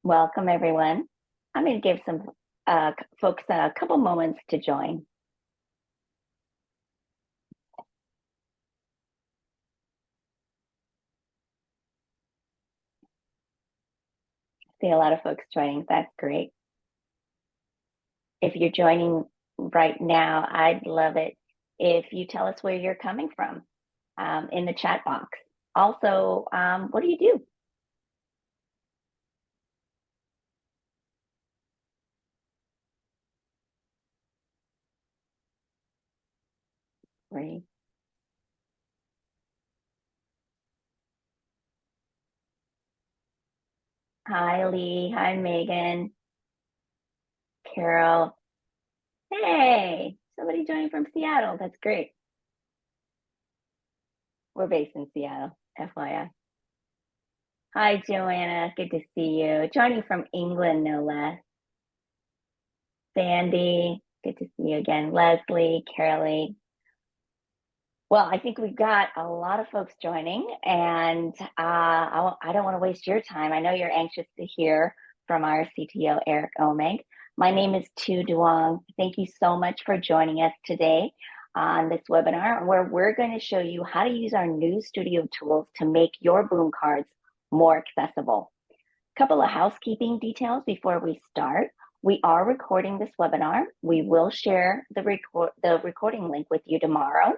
Welcome, everyone. I'm going to give some folks a couple moments to join. See a lot of folks joining. That's great. If you're joining right now, I'd love it if you tell us where you're coming from in the chat box. Also, what do you do? Great. Hi, Lee. Hi, Megan. Carol. Hey, somebody joining from Seattle. That's great. We're based in Seattle, FYI. Hi, Joanna. Good to see you. Joining from England, no less. Sandy, good to see you again. Leslie, Carolee. Well, I think we've got a lot of folks joining, and I don't want to waste your time. I know you're anxious to hear from our CTO, Eric Omeg. My name is Tu Duong. Thank you so much for joining us today on this webinar, where we're going to show you how to use our new studio tools to make your boom cards more accessible. A couple of housekeeping details before we start. We are recording this webinar. We will share the recording link with you tomorrow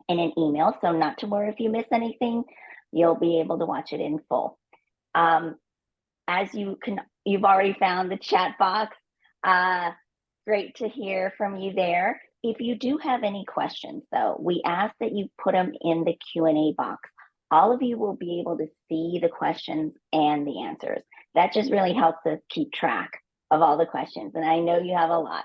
in an email, so not to worry if you miss anything, you'll be able to watch it in full. As you've already found the chat box. Great to hear from you there. If you do have any questions, though, we ask that you put them in the Q&A box. All of you will be able to see the questions and the answers. That just really helps us keep track of all the questions, and I know you have a lot.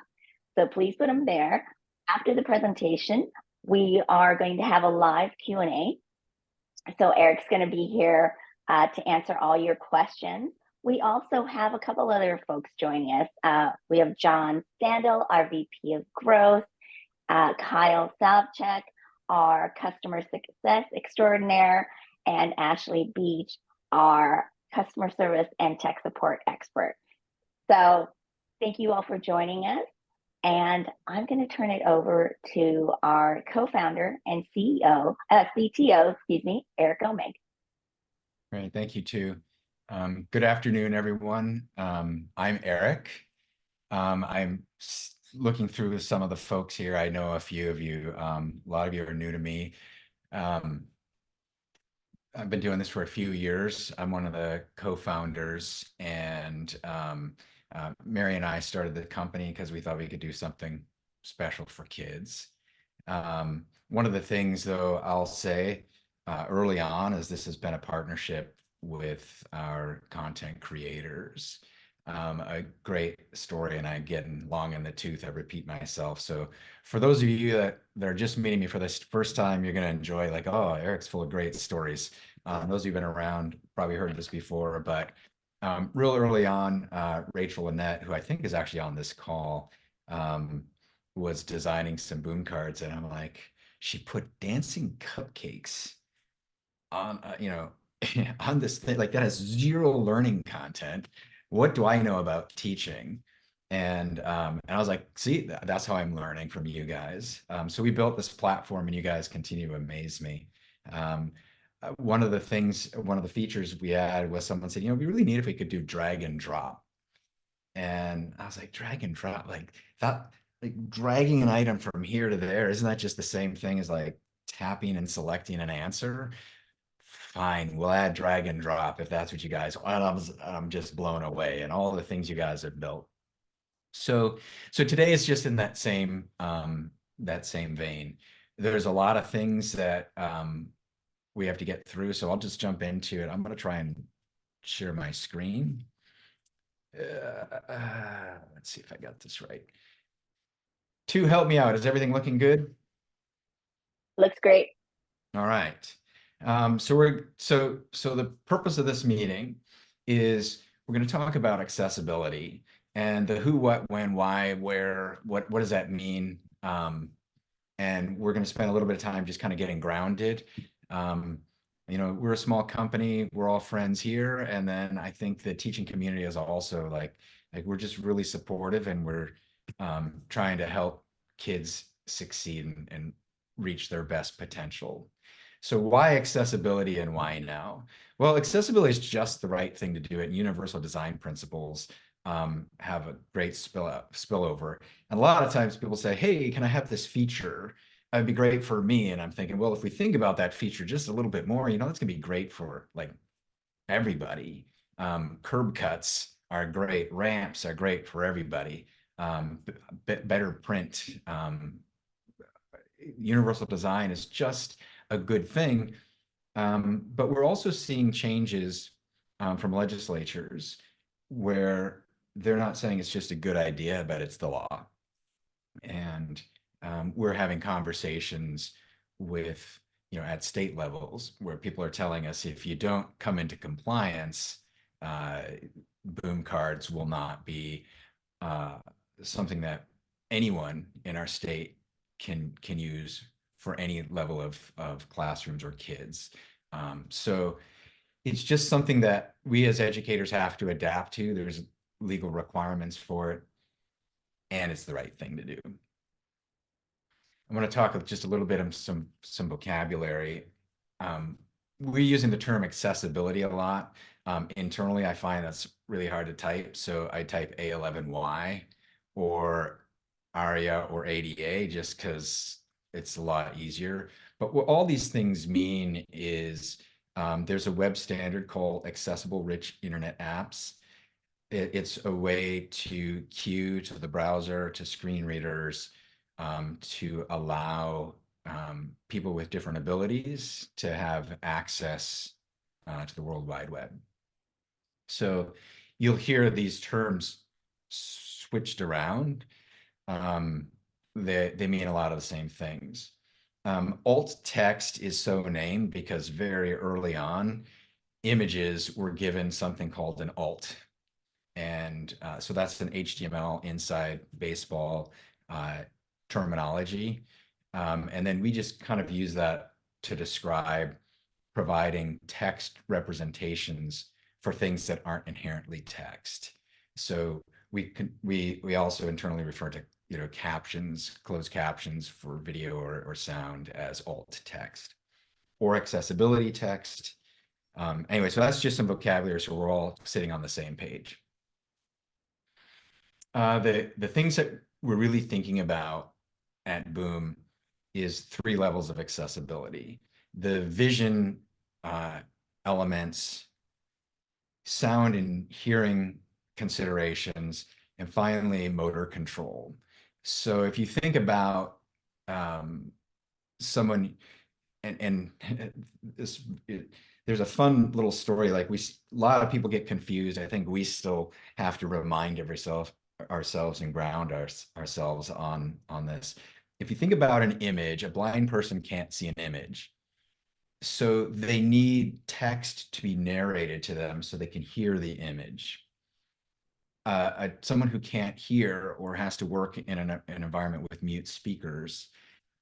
So please put them there. After the presentation, we are going to have a live Q&A. So Eric's going to be here to answer all your questions. We also have a couple other folks joining us. We have John Sandel, our VP of Growth, Kyle Savchek, our Customer Success Extraordinaire, and Ashley Beach, our Customer Service and Tech Support Expert. So thank you all for joining us. And I'm going to turn it over to our co-founder and CTO, Eric Omeg. Great, thank you, Tu. Good afternoon, everyone. I'm Eric. I'm looking through some of the folks here. I know a few of you. A lot of you are new to me. I've been doing this for a few years. I'm one of the co-founders, and Mary and I started the company because we thought we could do something special for kids. One of the things, though, I'll say early on is this has been a partnership with our content creators. A great story, and I'm getting long in the tooth. I repeat myself. So for those of you that are just meeting me for this first time, you're going to enjoy like, oh, Eric's full of great stories. Those of you who've been around probably heard this before, but real early on, Rachel Annette, who I think is actually on this call, was designing some boom cards, and I'm like, she put dancing cupcakes on, on this thing, like that has zero learning content. What do I know about teaching? And I was like, see, that's how I'm learning from you guys. So we built this platform, and you guys continue to amaze me. One of the features we had was someone said, it'd be really neat if we could do drag and drop. And I was like, drag and drop, like that, like dragging an item from here to there, isn't that just the same thing as like tapping and selecting an answer? Fine, we'll add drag and drop if that's what you guys want. I'm just blown away, and all the things you guys have built. So today is just in that same vein. There's a lot of things that we have to get through, so I'll just jump into it. I'm going to try and share my screen. Let's see if I got this right. Tu, help me out. Is everything looking good? Looks great. All right. So the purpose of this meeting is we're going to talk about accessibility and the who, what, when, why, where, what does that mean? And we're going to spend a little bit of time just kind of getting grounded. You know, we're a small company, we're all friends here. And then I think the teaching community is also like we're just really supportive, and we're trying to help kids succeed and reach their best potential. So why accessibility and why now? Well, accessibility is just the right thing to do, and universal design principles have a great spillover. And a lot of times people say, hey, can I have this feature? That'd be great for me. And I'm thinking, well, if we think about that feature just a little bit more, you know, that's gonna be great for like everybody. Curb cuts are great, ramps are great for everybody. Better print, universal design is just a good thing. But we're also seeing changes from legislatures where they're not saying it's just a good idea, but it's the law. And we're having conversations with, you know, at state levels where people are telling us if you don't come into compliance, boom cards will not be something that anyone in our state can use for any level of classrooms or kids. So it's just something that we as educators have to adapt to. There's legal requirements for it, and it's the right thing to do. I want to talk just a little bit of some vocabulary. Um, we're using the term accessibility a lot. Internally, I find that's really hard to type. So I type A11Y or ARIA or ADA just because it's a lot easier. But what all these things mean is there's a web standard called Accessible Rich Internet Apps. It's a way to queue to the browser, to screen readers, to allow people with different abilities to have access to the World Wide Web. So you'll hear these terms switched around. They mean a lot of the same things. Alt text is so named because very early on, images were given something called an alt. And so that's an HTML inside baseball terminology. And then we just kind of use that to describe providing text representations for things that aren't inherently text. So we also internally refer to, you know, captions, closed captions for video or sound as alt text or accessibility text. Anyway, so that's just some vocabulary, so we're all sitting on the same page. The things that we're really thinking about at Boom is 3 levels of accessibility: the vision elements, sound and hearing considerations, and finally motor control. So if you think about someone, and this there's a fun little story. Like a lot of people get confused. I think we still have to remind ourselves and ground ourselves on this. If you think about an image, a blind person can't see an image. So they need text to be narrated to them so they can hear the image. Someone who can't hear or has to work in an environment with mute speakers,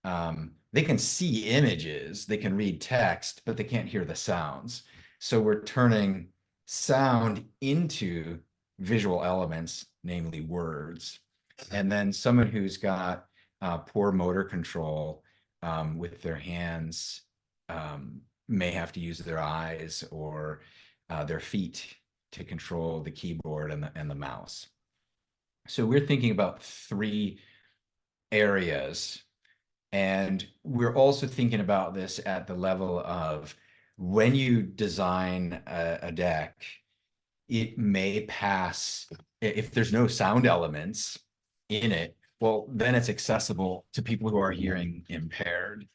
they can see images, they can read text, but they can't hear the sounds. So we're turning sound into visual elements, namely words. And then someone who's got poor motor control with their hands may have to use their eyes or their feet to control the keyboard and the mouse. So we're thinking about 3 areas, and we're also thinking about this at the level of when you design a deck, it may pass, if there's no sound elements in it, well, then it's accessible to people who are hearing impaired.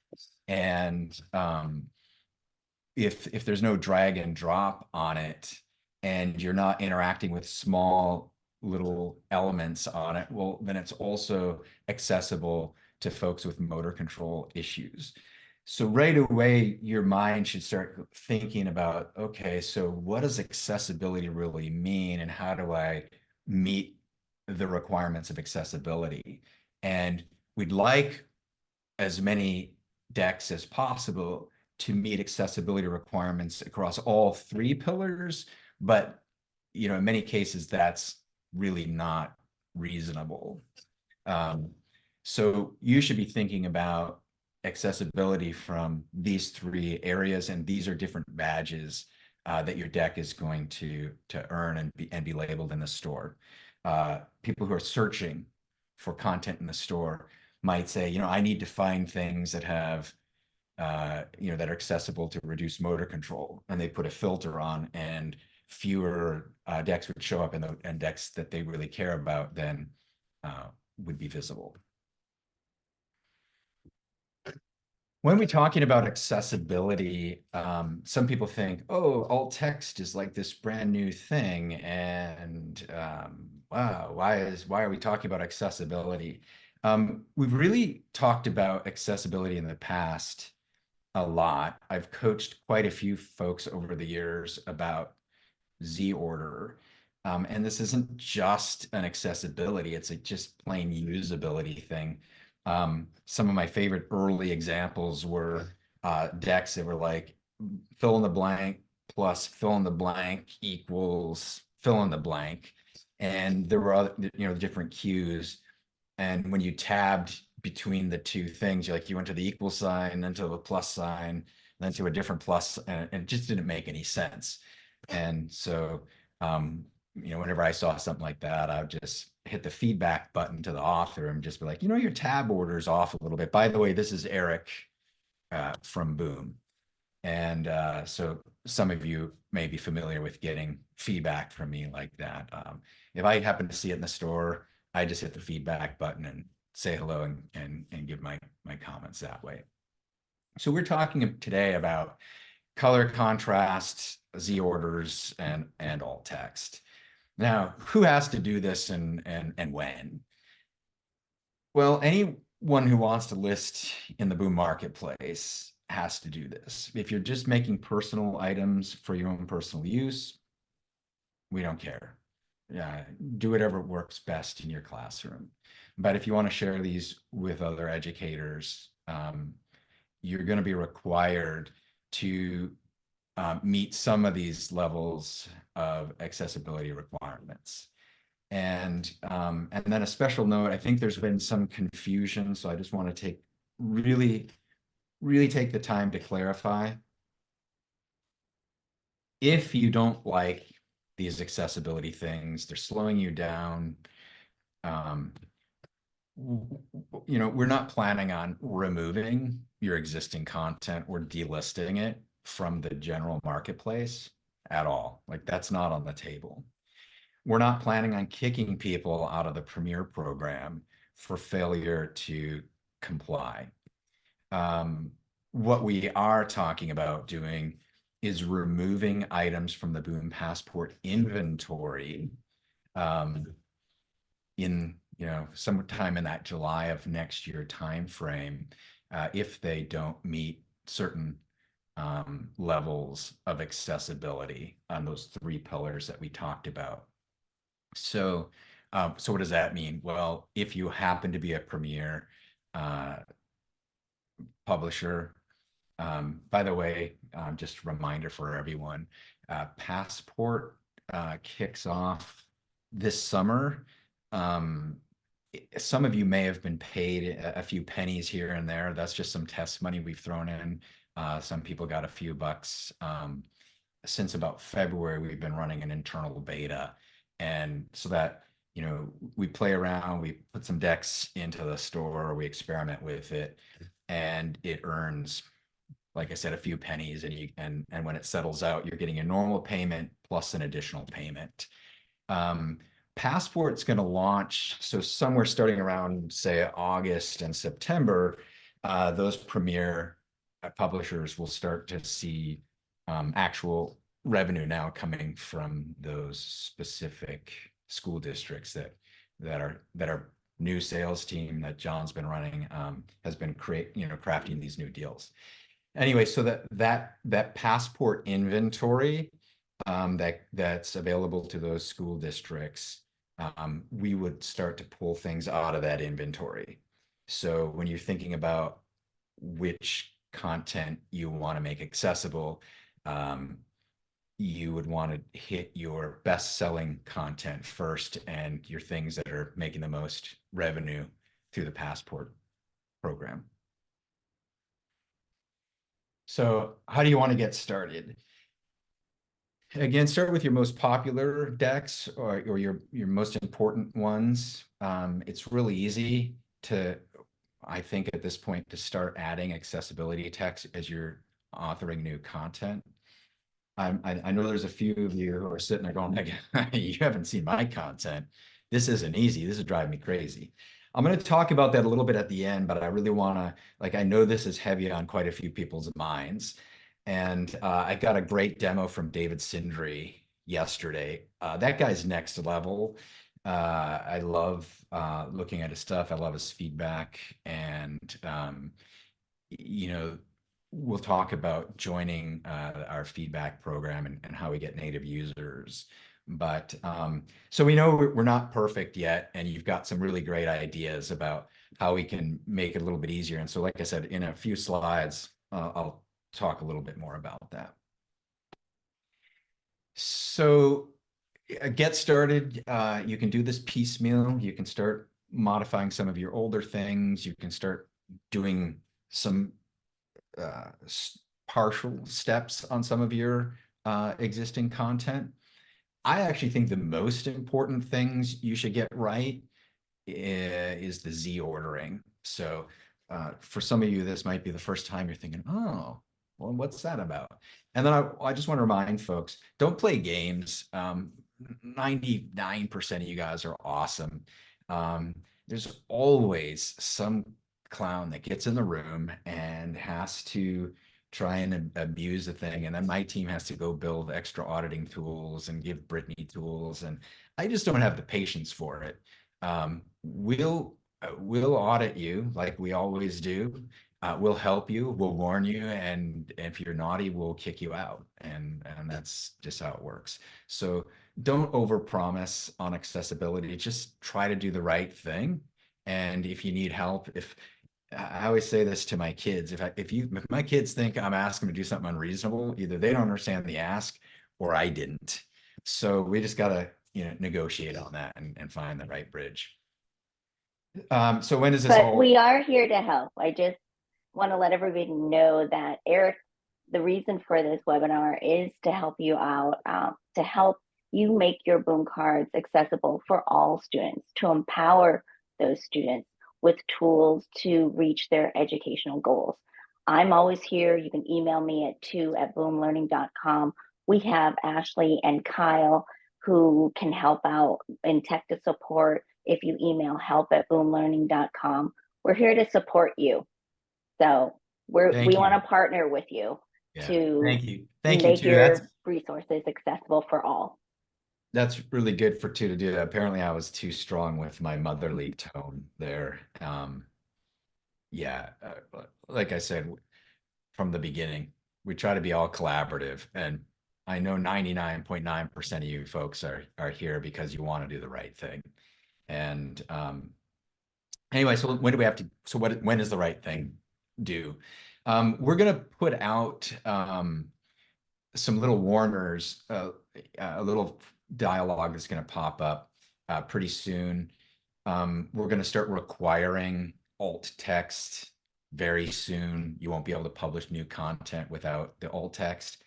And if there's no drag and drop on it, and you're not interacting with small little elements on it, well, then it's also accessible to folks with motor control issues. So right away, your mind should start thinking about, okay, so what does accessibility really mean, and how do I meet the requirements of accessibility? And we'd like as many decks as possible to meet accessibility requirements across all three pillars, but in many cases that's really not reasonable. So you should be thinking about accessibility from these three areas, and these are different badges that your deck is going to earn and be labeled in the store. People who are searching for content in the store might say, I need to find things that have that are accessible to reduce motor control, and they put a filter on, and fewer decks would show up in the decks that they really care about then would be visible. When we're talking about accessibility, some people think, oh, alt text is like this brand new thing, and wow, why are we talking about accessibility? We've really talked about accessibility in the past a lot. I've coached quite a few folks over the years about ZOrder. And this isn't just an accessibility, it's a just plain usability thing. Some of my favorite early examples were decks that were like fill in the blank plus fill in the blank equals fill in the blank. And there were other, different cues. And when you tabbed between the two things, you went to the equal sign, then to the plus sign, then to a different plus, and it just didn't make any sense. And so, whenever I saw something like that, I would just hit the feedback button to the author and just be like, your tab order is off a little bit. By the way, this is Eric from Boom. And so some of you may be familiar with getting feedback from me like that. If I happen to see it in the store, I just hit the feedback button and say hello and give my comments that way. So we're talking today about color contrast, ZOrders, and alt text. Now, who has to do this and when? Well, anyone who wants to list in the Boom marketplace has to do this. If you're just making personal items for your own personal use, we don't care. Do whatever works best in your classroom. But if you want to share these with other educators, you're going to be required to meet some of these levels of accessibility requirements. And then a special note, I think there's been some confusion, so I just want to really take the time to clarify. If you don't like these accessibility things, they're slowing you down, we're not planning on removing your existing content or delisting it from the general marketplace at all. Like, that's not on the table. We're not planning on kicking people out of the Premier program for failure to comply. What we are talking about doing is removing items from the Boom Passport inventory in sometime in that July of next year timeframe, if they don't meet certain levels of accessibility on those three pillars that we talked about. So what does that mean? Well, if you happen to be a Premier publisher, by the way, just a reminder for everyone, Passport kicks off this summer. Some of you may have been paid a few pennies here and there. That's just some test money we've thrown in. Some people got a few bucks. Since about February, we've been running an internal beta. And so that, we play around, we put some decks into the store, we experiment with it, and it earns, like I said, a few pennies, and when it settles out, you're getting a normal payment plus an additional payment. Passport's going to launch, so somewhere starting around, say, August and September, those Premier publishers will start to see actual revenue now coming from those specific school districts that our new sales team that John's been running has been crafting these new deals. Anyway, so that Passport inventory that's available to those school districts, we would start to pull things out of that inventory. So when you're thinking about which content you want to make accessible, you would want to hit your best-selling content first and your things that are making the most revenue through the Passport program. So how do you want to get started? Again, start with your most popular decks or your most important ones. It's really easy to, I think at this point, to start adding accessibility text as you're authoring new content. I know there's a few of you who are sitting there going, like, you haven't seen my content. This isn't easy. This is driving me crazy. I'm going to talk about that a little bit at the end, but I really want to, like, I know this is heavy on quite a few people's minds. And I got a great demo from David Sindri yesterday. That guy's next level. I love looking at his stuff. I love his feedback. And, you know, we'll talk about joining our feedback program and how we get native users. But so we know we're not perfect yet, and you've got some really great ideas about how we can make it a little bit easier. And so, like I said, in a few slides, I'll talk a little bit more about that. So get started. You can do this piecemeal. You can start modifying some of your older things. You can start doing some partial steps on some of your existing content. I actually think the most important things you should get right is the Z ordering. So for some of you, this might be the first time you're thinking, oh, well, what's that about? And then I just want to remind folks, don't play games. 99% of you guys are awesome. There's always some clown that gets in the room and has to try and abuse the thing. And then my team has to go build extra auditing tools and give Brittany tools. And I just don't have the patience for it. We'll audit you like we always do. We'll help you, we'll warn you, and if you're naughty, we'll kick you out. And that's just how it works. So don't overpromise on accessibility. Just try to do the right thing. And if you need help, if I always say this to my kids, if my kids think I'm asking them to do something unreasonable, either they don't understand the ask or I didn't. So we just gotta, negotiate on that and find the right bridge. So when does this But we are here to help. I just want to let everybody know that Eric, the reason for this webinar is to help you out, to help you make your boom cards accessible for all students, to empower those students with tools to reach their educational goals. I'm always here. You can email me at 2@boomlearning.com. We have Ashley and Kyle who can help out in tech to support if you email help@boomlearning.com. We're here to support you. So we want to partner with you to thank you make too. your resources accessible for all. That's really good for two to do that. Apparently I was too strong with my motherly tone there. Yeah, like I said, from the beginning, we try to be all collaborative, and I know 99.9% of you folks are here because you want to do the right thing. And anyway, so when do we have to, so when is the right thing due? We're going to put out some little warners, a little dialogue that's going to pop up pretty soon. We're going to start requiring alt text very soon. You won't be able to publish new content without the alt text.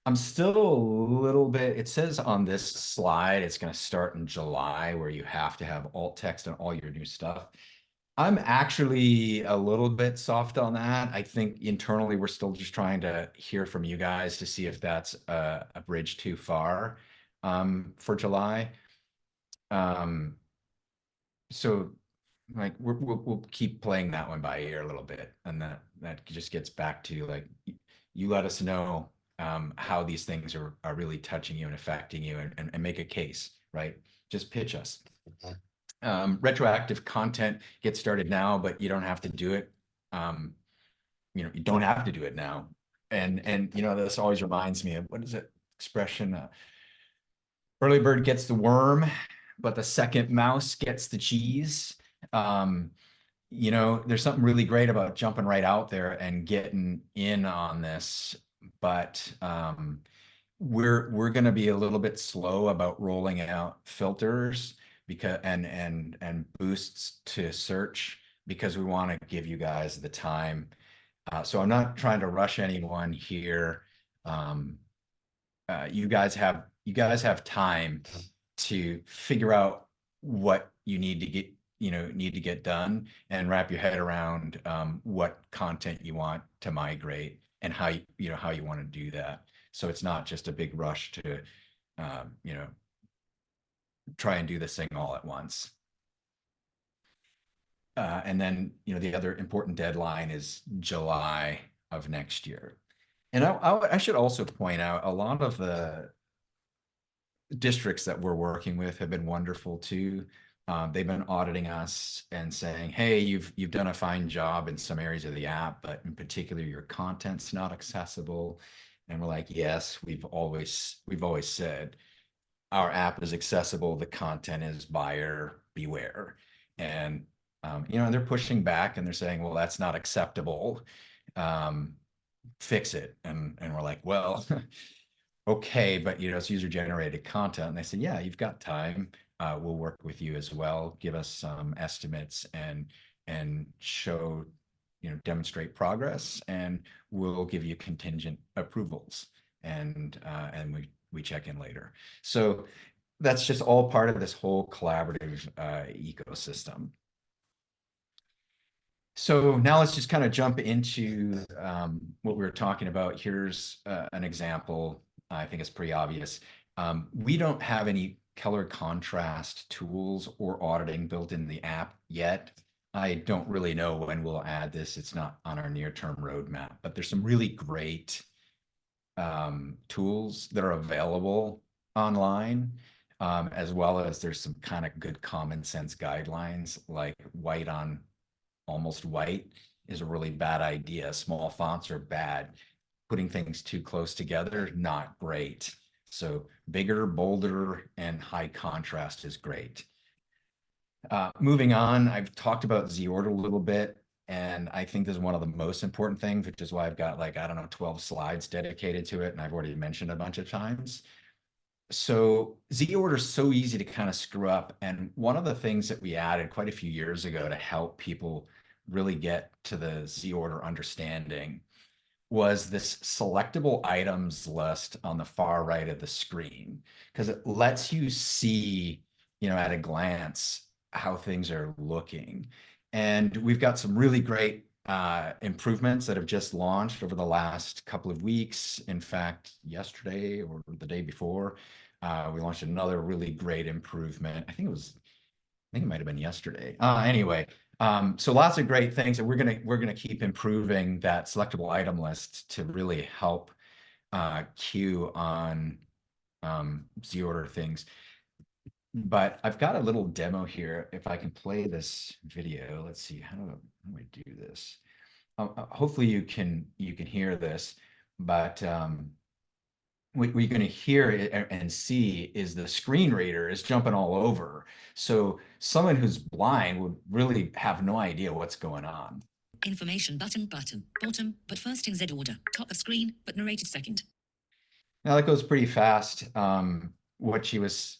I'm still a little bit, it says on this slide, it's going to start in July where you have to have alt text on all your new stuff. I'm actually a little bit soft on that. I think internally we're still just trying to hear from you guys to see if that's a bridge too far for July. So like we'll keep playing that one by ear a little bit, and that just gets back to like you let us know how these things are really touching you and affecting you, and make a case, right? Just pitch us. Retroactive content gets started now, but you don't have to do it. You don't have to do it now. And this always reminds me of, what is it expression? Early bird gets the worm, but the second mouse gets the cheese. you know, there's something really great about jumping right out there and getting in on this, but we're going to be a little bit slow about rolling out filters because and boosts to search because we want to give you guys the time. So I'm not trying to rush anyone here. Um, you guys have time to figure out what you need to get need to get done and wrap your head around what content you want to migrate and how how you want to do that. So it's not just a big rush to you know try and do this thing all at once. And then the other important deadline is July of next year. And I should also point out a lot of the districts that we're working with have been wonderful too. They've been auditing us and saying, "Hey, you've done a fine job in some areas of the app, but in particular, your content's not accessible." And we're like, "Yes, we've always said our app is accessible. The content is buyer beware." And they're pushing back and they're saying, "Well, that's not acceptable. Um, Fix it." And we're like, "Well." Okay, but it's user generated content. And they said, yeah, you've got time. We'll work with you as well. Give us some estimates and show, demonstrate progress, and we'll give you contingent approvals. And we check in later. So that's just all part of this whole collaborative ecosystem. So now let's just kind of jump into what we were talking about. Here's an example. I think it's pretty obvious. We don't have any color contrast tools or auditing built in the app yet. I don't really know when we'll add this. It's not on our near-term roadmap, but there's some really great tools that are available online, as well as there's some kind of good common sense guidelines like white on almost white is a really bad idea. Small fonts are bad. Putting things too close together, not great. So bigger, bolder, and high contrast is great. Moving on, I've talked about Z-Order a little bit, and I think this is one of the most important things, which is why I've got like, I don't know, 12 slides dedicated to it, and I've already mentioned a bunch of times. So Z-Order is so easy to kind of screw up. And one of the things that we added quite a few years ago to help people really get to the Z-Order understanding was this selectable items list on the far right of the screen, because it lets you see, at a glance how things are looking. And we've got some really great improvements that have just launched over the last couple of weeks. In fact, yesterday or the day before, we launched another really great improvement. I think it might have been yesterday. Anyway, so lots of great things, and we're gonna keep improving that selectable item list to really help queue on Z-Order things. But I've got a little demo here. If I can play this video, let's see, how do I do this? Hopefully you can hear this, but what you're going to hear and see is the screen reader is jumping all over. So someone who's blind would really have no idea what's going on. Information button, bottom, but first in Z order, top of screen, but narrated second. Now that goes pretty fast. What she was,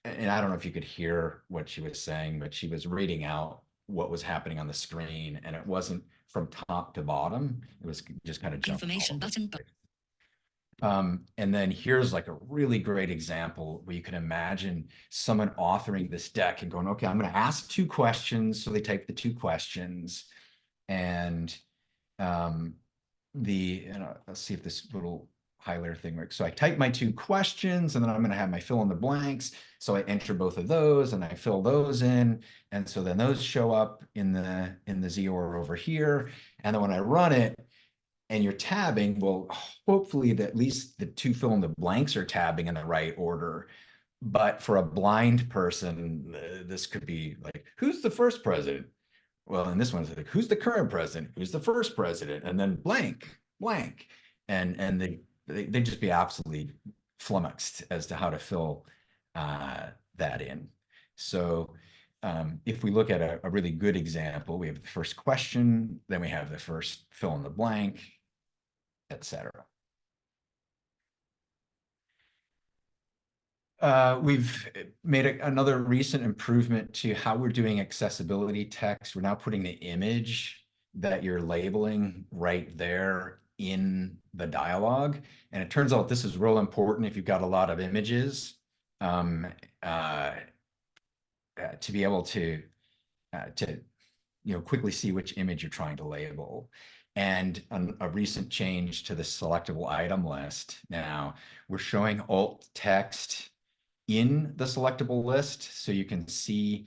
and I don't know if you could hear what she was saying, but she was reading out what was happening on the screen, and it wasn't from top to bottom. It was just kind of jumping. Information button. And then here's like a really great example where you can imagine someone authoring this deck and going, okay, I'm going to ask 2 questions. So they type the 2 questions, and let's see if this little highlighter thing works. So I type my 2 questions, and then I'm going to have my fill in the blanks. So I enter both of those and I fill those in. And so then those show up in the Z-Order over here. And then when I run it, and you're tabbing, well, hopefully at least the 2 fill in the blanks are tabbing in the right order. But for a blind person, this could be like, who's the first president? Well, in this one, it's like, who's the current president? Who's the first president? And then blank. And they'd just be absolutely flummoxed as to how to fill that in. So if we look at a really good example, we have the first question, then we have the first fill in the blank, etc. We've made another recent improvement to how we're doing accessibility text. We're now putting the image that you're labeling right there in the dialogue. And it turns out this is real important if you've got a lot of images, to be able to quickly see which image you're trying to label. And a recent change to the selectable item list. Now we're showing alt text in the selectable list so you can see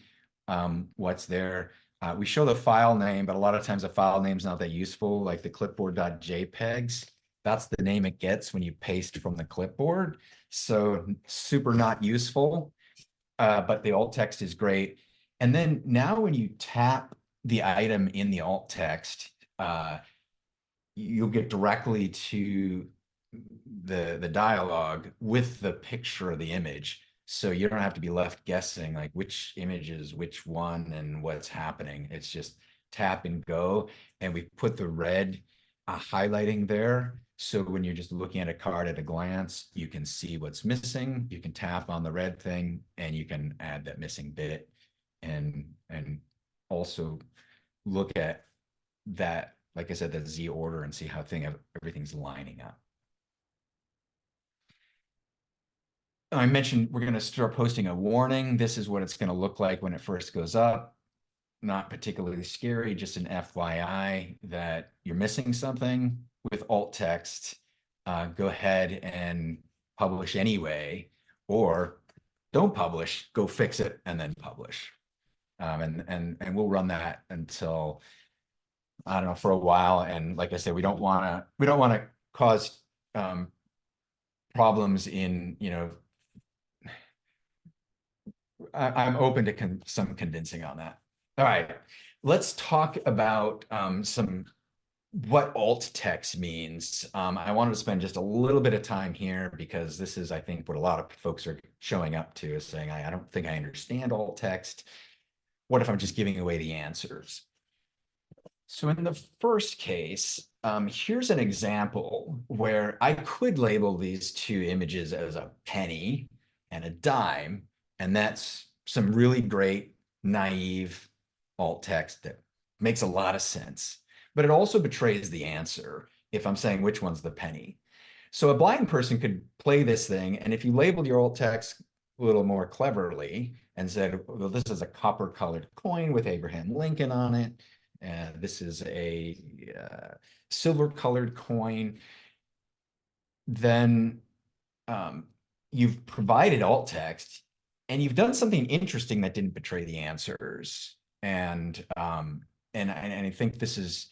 what's there. We show the file name, but a lot of times the file name's not that useful, like the clipboard.jpegs. That's the name it gets when you paste from the clipboard. So super not useful, but the alt text is great. And then now when you tap the item in the alt text, you'll get directly to the dialogue with the picture of the image. So you don't have to be left guessing like which image is which one and what's happening. It's just tap and go. And we put the red highlighting there. So when you're just looking at a card at a glance, you can see what's missing. You can tap on the red thing and you can add that missing bit and also look at that, like I said, that Z order and see how everything's lining up. I mentioned we're going to start posting a warning. This is what it's going to look like when it first goes up. Not particularly scary, just an FYI that you're missing something with alt text. Go ahead and publish anyway, or don't publish, go fix it and then publish. And we'll run that until, I don't know, for a while. And like I said, we don't want to cause problems in, I'm open to some convincing on that. All right, let's talk about what alt text means. I wanted to spend just a little bit of time here because this is, I think, what a lot of folks are showing up to, is saying, I don't think I understand alt text. What if I'm just giving away the answers? So in the first case, here's an example where I could label these two images as a penny and a dime, and that's some really great, naive alt text that makes a lot of sense. But it also betrays the answer if I'm saying which one's the penny. So a blind person could play this thing, and if you labeled your alt text a little more cleverly and said, well, this is a copper-colored coin with Abraham Lincoln on it, and this is a silver-colored coin, then you've provided alt text, and you've done something interesting that didn't betray the answers. And I think this is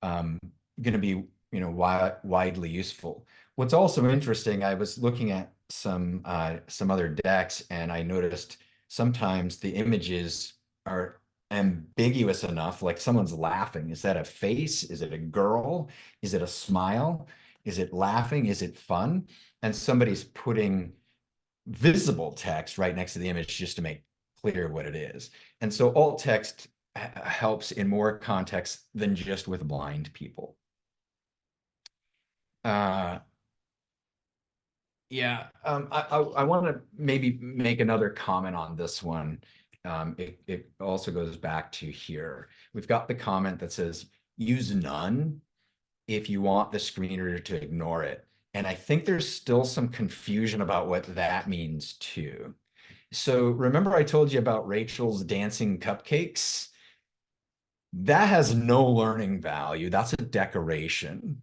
going to be widely useful. What's also interesting, I was looking at some other decks, and I noticed sometimes the images are ambiguous enough, like someone's laughing. Is that a face? Is it a girl? Is it a smile? Is it laughing? Is it fun? And somebody's putting visible text right next to the image just to make clear what it is. And so alt text helps in more context than just with blind people. I want to maybe make another comment on this one. It also goes back to here. We've got the comment that says, use none if you want the screen reader to ignore it. And I think there's still some confusion about what that means too. So remember I told you about Rachel's dancing cupcakes? That has no learning value. That's a decoration.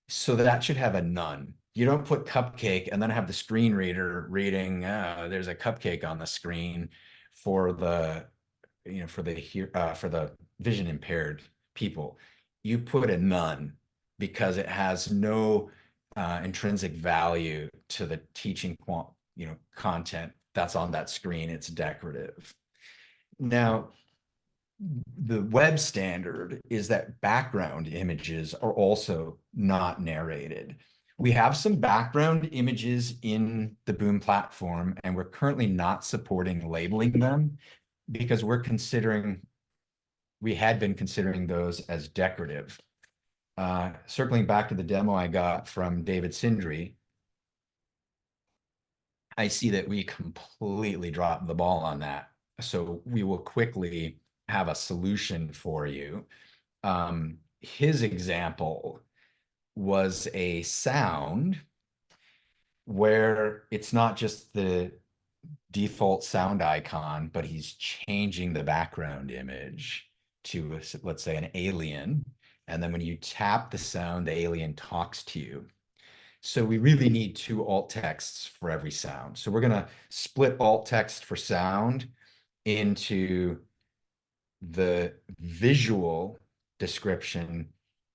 So that should have a none. You don't put cupcake and then have the screen reader reading, there's a cupcake on the screen for the vision impaired people. You put a none because it has no intrinsic value to the teaching content that's on that screen. It's decorative. Now, the web standard is that background images are also not narrated. We have some background images in the Boom platform, and we're currently not supporting labeling them. because we had been considering those as decorative. Circling back to the demo I got from David Sindri, I see that we completely dropped the ball on that. So we will quickly have a solution for you. His example was a sound where it's not just the default sound icon, but he's changing the background image to, let's say, an alien. And then when you tap the sound, the alien talks to you. So we really need two alt texts for every sound. So we're going to split alt text for sound into the visual description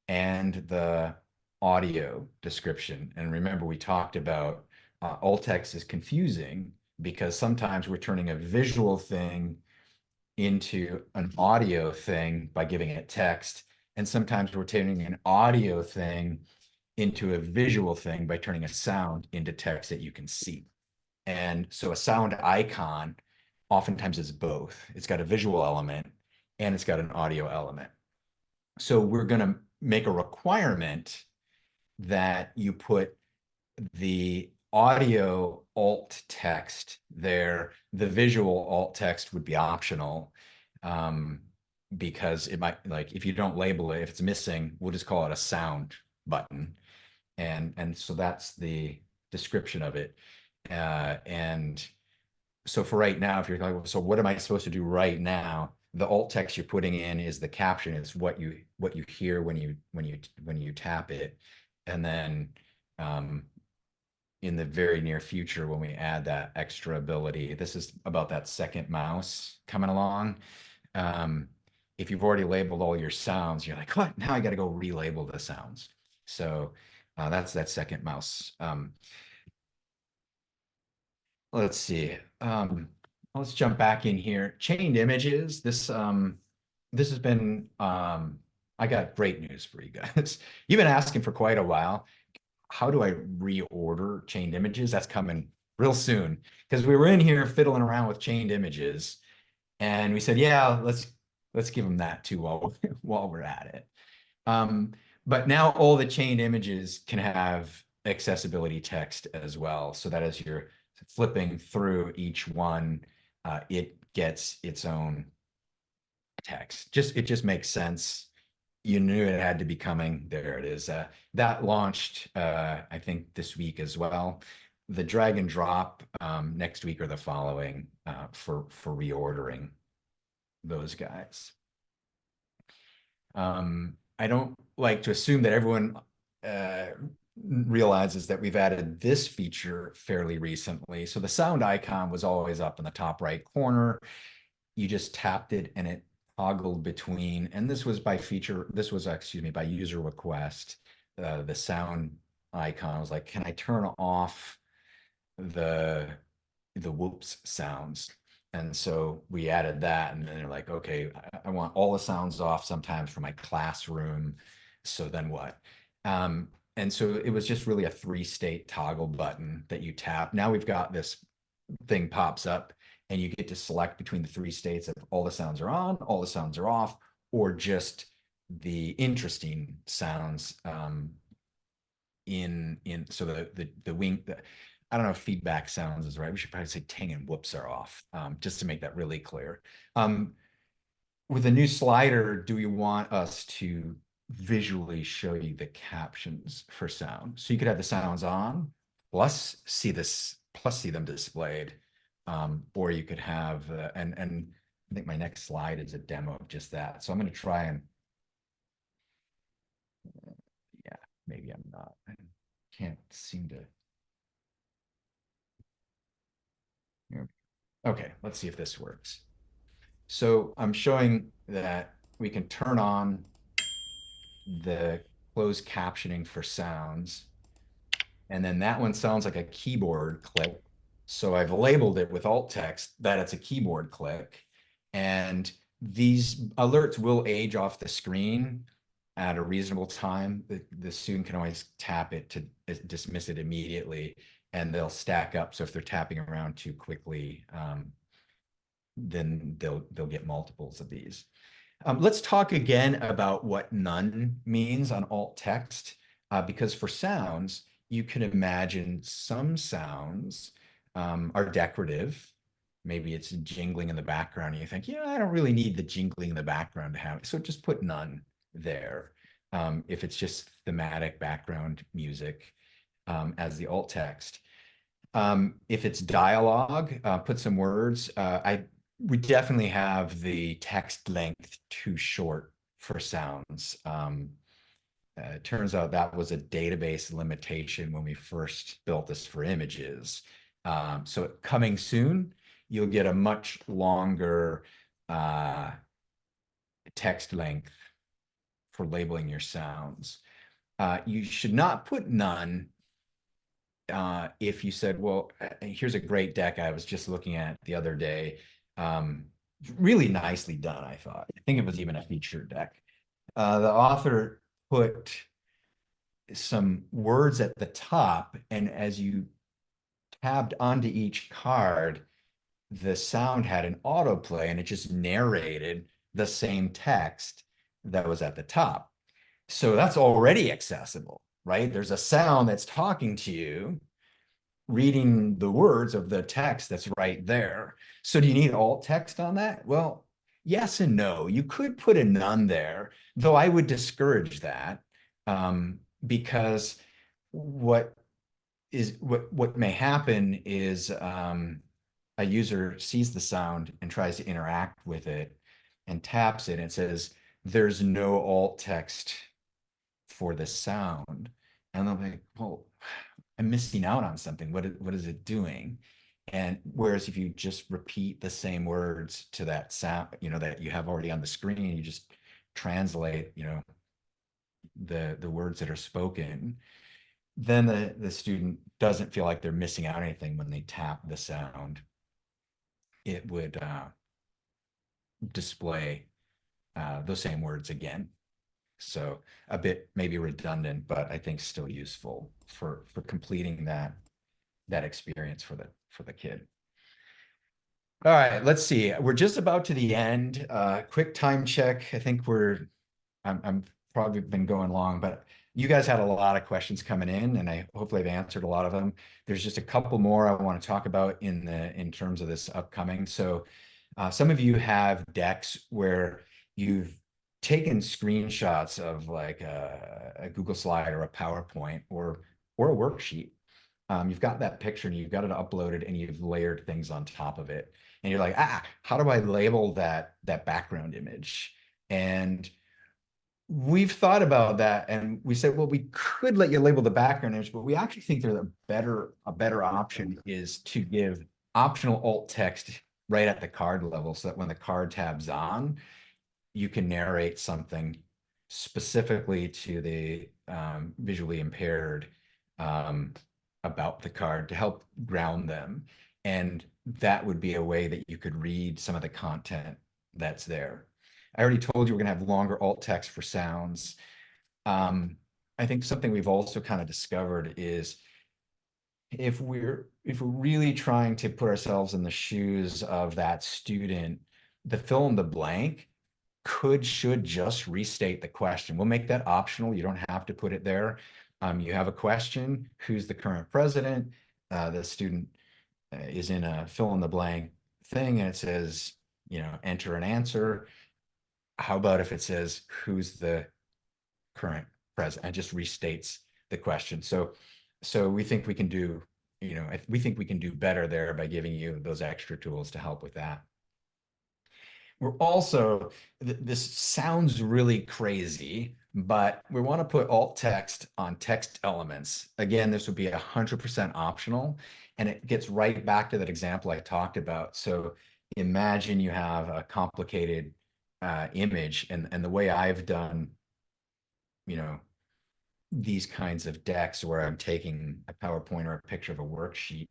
and the audio description. And remember, we talked about alt text is confusing because sometimes we're turning a visual thing into an audio thing by giving it text. And sometimes we're turning an audio thing into a visual thing by turning a sound into text that you can see. And so a sound icon oftentimes is both. It's got a visual element and it's got an audio element. So we're going to make a requirement that you put the audio alt text there. The visual alt text would be optional, because it might, like, if you don't label it, if it's missing, we'll just call it a sound button. And so that's the description of it. And so for right now, if you're like, so what am I supposed to do right now? The alt text you're putting in is the caption. It's what you hear when you tap it. And then in the very near future, when we add that extra ability, this is about that second mouse coming along. If you've already labeled all your sounds, you're like, what? Now I got to go relabel the sounds. So that's that second mouse. Let's see. Let's jump back in here. Chained images. This has been, I got great news for you guys. You've been asking for quite a while. How do I reorder chained images? That's coming real soon, because we were in here fiddling around with chained images, and we said, yeah, let's give them that too while we're at it. But now all the chained images can have accessibility text as well, so that as you're flipping through each one, it gets its own text. It just makes sense. You knew it had to be coming. There it is. That launched, I think, this week as well. The drag and drop next week or the following for reordering those guys. I don't like to assume that everyone realizes that we've added this feature fairly recently. So the sound icon was always up in the top right corner. You just tapped it and it toggled between, and this was by by user request. The sound icon was like, can I turn off the whoops sounds? And so we added that, and then they're like, okay, I want all the sounds off sometimes for my classroom. So then what? And so it was just really a 3-state toggle button that you tap. Now we've got this thing pops up and you get to select between the 3 states of all the sounds are on, all the sounds are off, or just the interesting sounds so the wing, I don't know if feedback sounds is right. We should probably say ting and whoops are off, just to make that really clear. With a new slider, do we want us to visually show you the captions for sound? So you could have the sounds on, plus see them displayed, or you could have, and I think my next slide is a demo of just that. So I'm going to try and, yeah, maybe I'm not, I can't seem to. Okay, let's see if this works. So I'm showing that we can turn on the closed captioning for sounds. And then that one sounds like a keyboard click. So I've labeled it with alt text that it's a keyboard click. And these alerts will age off the screen at a reasonable time. The student can always tap it to dismiss it immediately, and they'll stack up. So if they're tapping around too quickly, then they'll get multiples of these. Let's talk again about what none means on alt text, because for sounds, you can imagine some sounds are decorative. Maybe it's jingling in the background, and you think, yeah, I don't really need the jingling in the background to have it. So just put none there. If it's just thematic background music as the alt text. If it's dialogue, put some words. We definitely have the text length too short for sounds. It turns out that was a database limitation when we first built this for images. So coming soon, you'll get a much longer text length for labeling your sounds. You should not put none if you said, well, here's a great deck I was just looking at the other day. Really nicely done, I thought. I think it was even a featured deck. The author put some words at the top, and as you tabbed onto each card, the sound had an autoplay, and it just narrated the same text that was at the top. So that's already accessible, right? There's a sound that's talking to you, reading the words of the text that's right there. So do you need alt text on that? Well, yes and no. You could put a none there, though I would discourage that, because what may happen is a user sees the sound and tries to interact with it and taps it and it says, there's no alt text for the sound. And they'll be like, well, I'm missing out on something. What is it doing? And whereas if you just repeat the same words to that sound, that you have already on the screen, you just translate, the words that are spoken, then the student doesn't feel like they're missing out on anything when they tap the sound. It would display those same words again. So a bit maybe redundant, but I think still useful for completing that experience for the kid. All right, let's see. We're just about to the end. Quick time check. I think I'm probably been going long, but you guys had a lot of questions coming in, and I hopefully I've answered a lot of them. There's just a couple more I want to talk about in terms of this upcoming. So some of you have decks where you've taken screenshots of like a Google slide or a PowerPoint or a worksheet. You've got that picture and you've got it uploaded and you've layered things on top of it. And you're like, how do I label that background image? And we've thought about that and we said, well, we could let you label the background image, but we actually think a better option is to give optional alt text right at the card level so that when the card tabs on, you can narrate something specifically to the visually impaired about the card to help ground them. And that would be a way that you could read some of the content that's there. I already told you we're gonna have longer alt text for sounds. I think something we've also kind of discovered is if we're really trying to put ourselves in the shoes of that student, the fill in the blank should just restate the question. We'll make that optional. You don't have to put it there. You have a question, who's the current president? The student is in a fill in the blank thing and it says, enter an answer. How about if it says, who's the current president? It just restates the question. So we think we can do, we think we can do better there by giving you those extra tools to help with that. We're also, this sounds really crazy, but we want to put alt text on text elements. Again, this would be 100% optional, and it gets right back to that example I talked about. So imagine you have a complicated image, and the way I've done, these kinds of decks where I'm taking a PowerPoint or a picture of a worksheet,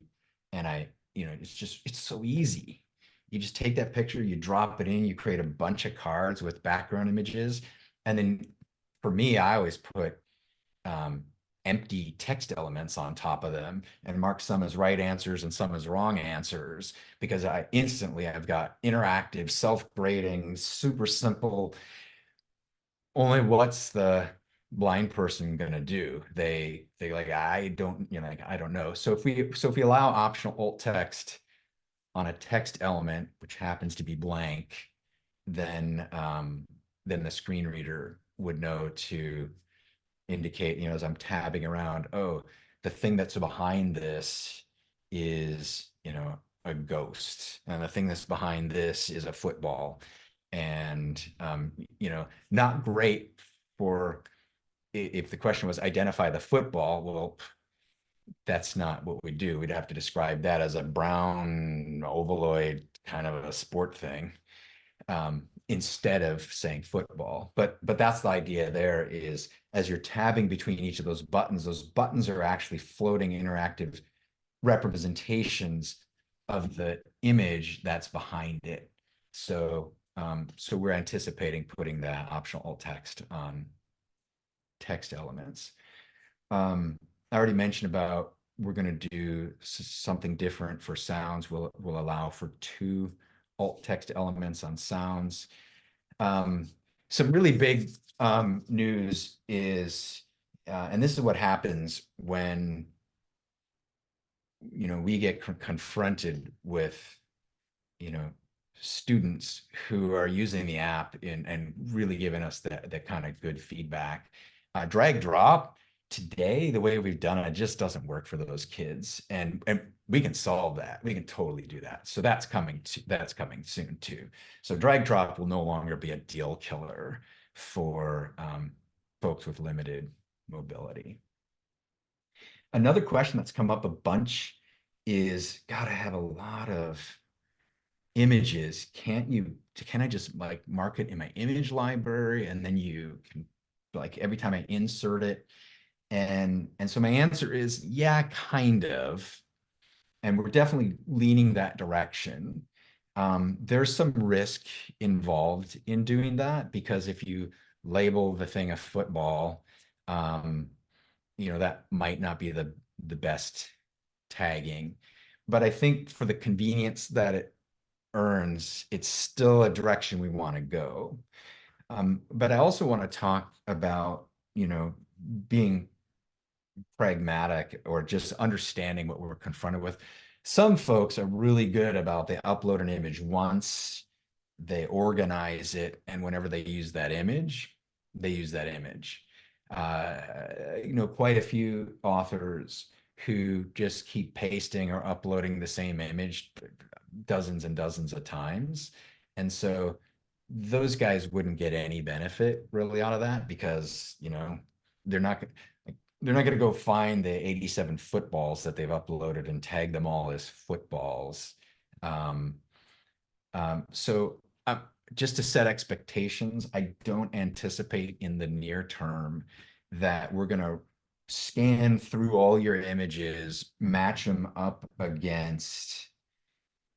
and it's so easy. You just take that picture, you drop it in, you create a bunch of cards with background images. And then for me, I always put empty text elements on top of them and mark some as right answers and some as wrong answers, because I've got interactive, self-grading, super simple. Only what's the blind person gonna do? They like, I don't, like, I don't know. So if we allow optional alt text on a text element, which happens to be blank, then the screen reader would know to indicate, as I'm tabbing around, oh, the thing that's behind this is, a ghost, and the thing that's behind this is a football. And not great for, if the question was identify the football, well, that's not what we do. We'd have to describe that as a brown ovaloid kind of a sport thing, instead of saying football. But that's the idea. There is, as you're tabbing between each of those buttons are actually floating interactive representations of the image that's behind it. So we're anticipating putting that optional alt text on text elements. I already mentioned about, we're going to do something different for sounds. We'll allow for 2 alt text elements on sounds. Some really big news is, and this is what happens when we get confronted with students who are using the app and really giving us that kind of good feedback. Drag drop today, the way we've done it, just doesn't work for those kids, and we can solve that. We can totally do that. So that's coming soon too. So drag drop will no longer be a deal killer for folks with limited mobility. Another question that's come up a bunch is, God, I have a lot of images. Can I just like mark it in my image library, and then you can, like, every time I insert it? And so my answer is, yeah, kind of. And we're definitely leaning that direction. There's some risk involved in doing that, because if you label the thing a football, that might not be the best tagging. But I think for the convenience that it earns, it's still a direction we want to go. But I also want to talk about, being pragmatic, or just understanding what we're confronted with. Some folks are really good about, they upload an image once, they organize it, and whenever they use that image, they use that image. Quite a few authors who just keep pasting or uploading the same image dozens and dozens of times. And so those guys wouldn't get any benefit really out of that, because, they're not going to go find the 87 footballs that they've uploaded and tag them all as footballs. So just to set expectations, I don't anticipate in the near term that we're going to scan through all your images, match them up against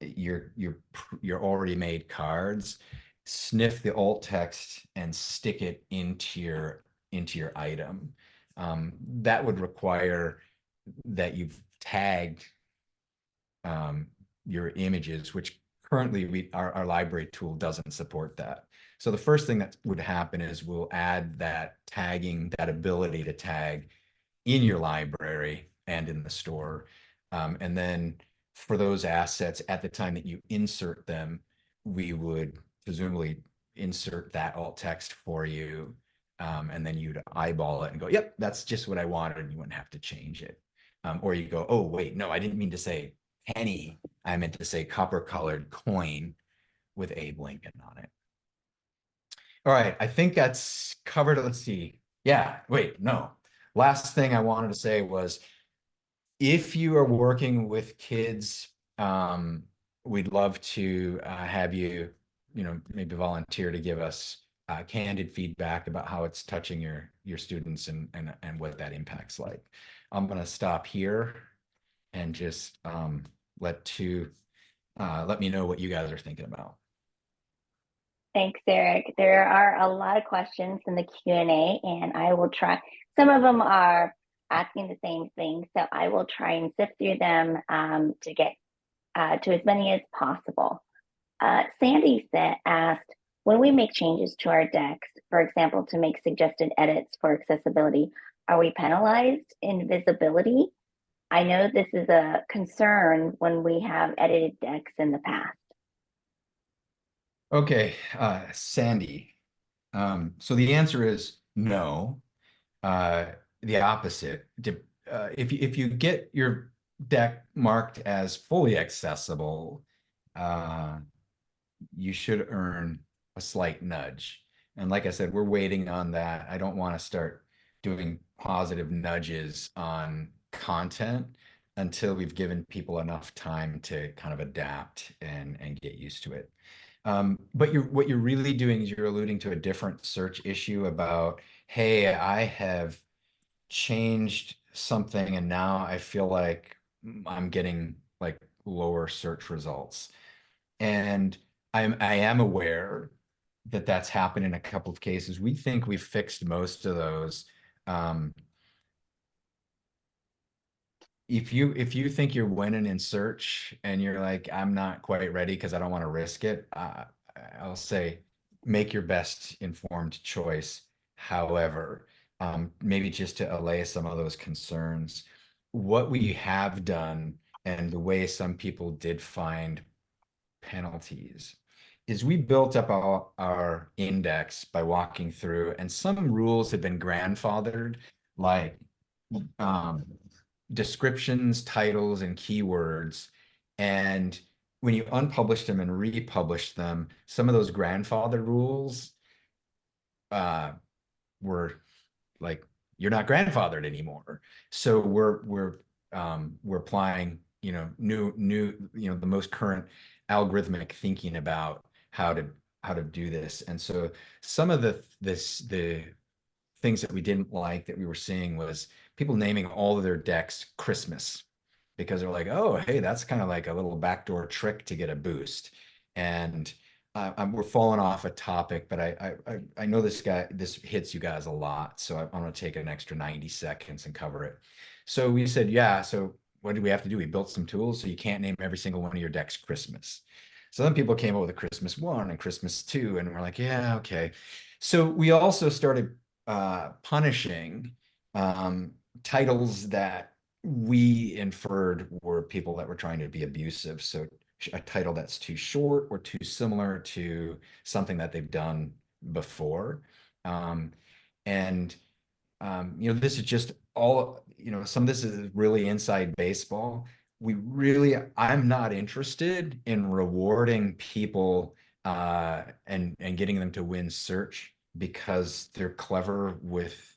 your already made cards, sniff the alt text, and stick it into your item. That would require that you've tagged your images, which currently our library tool doesn't support that. So the first thing that would happen is we'll add that tagging, that ability to tag in your library and in the store. And then for those assets, at the time that you insert them, we would presumably insert that alt text for you. And then you'd eyeball it and go, yep, that's just what I wanted. And you wouldn't have to change it. Or you go, oh, wait, no, I didn't mean to say penny. I meant to say copper colored coin with Abe Lincoln on it. All right, I think that's covered. Let's see. Yeah, wait, no. Last thing I wanted to say was, if you are working with kids, we'd love to have you, maybe volunteer to give us candid feedback about how it's touching your students and what that impact's like. I'm going to stop here and just let me know what you guys are thinking about. Thanks, Eric. There are a lot of questions in the Q&A, and I will try. Some of them are asking the same thing, so I will try and sift through them to get to as many as possible. Sandy asked, when we make changes to our decks, for example, to make suggested edits for accessibility, are we penalized in visibility? I know this is a concern when we have edited decks in the past. Okay, Sandy. So the answer is no. The opposite. If you get your deck marked as fully accessible, you should earn a slight nudge. And like I said, we're waiting on that. I don't want to start doing positive nudges on content until we've given people enough time to kind of adapt and get used to it. But what you're really doing is you're alluding to a different search issue about, hey, I have changed something and now I feel like I'm getting like lower search results. And I am aware that that's happened in a couple of cases. We think we've fixed most of those. If you think you're winning in search and you're like, I'm not quite ready because I don't want to risk it, I'll say make your best informed choice. However, maybe just to allay some of those concerns, what we have done and the way some people did find penalties is we built up our index by walking through, and some rules have been grandfathered, like um, descriptions, titles, and keywords. And when you unpublish them and republish them, some of those grandfather rules were like, you're not grandfathered anymore. So we're applying, new, the most current algorithmic thinking about how to do this. And so some of the things that we didn't like that we were seeing was people naming all of their decks Christmas because they're like, oh, hey, that's kind of like a little backdoor trick to get a boost. And we're falling off a topic, but I know this hits you guys a lot, so I'm going to take an extra 90 seconds and cover it. So we said, yeah, so what did we have to do? We built some tools so you can't name every single one of your decks Christmas. So then people came up with a Christmas 1 and Christmas 2, and we're like, yeah, okay. So we also started punishing titles that we inferred were people that were trying to be abusive. So a title that's too short or too similar to something that they've done before. And this is just all, some of this is really inside baseball. I'm not interested in rewarding people and getting them to win search because they're clever with,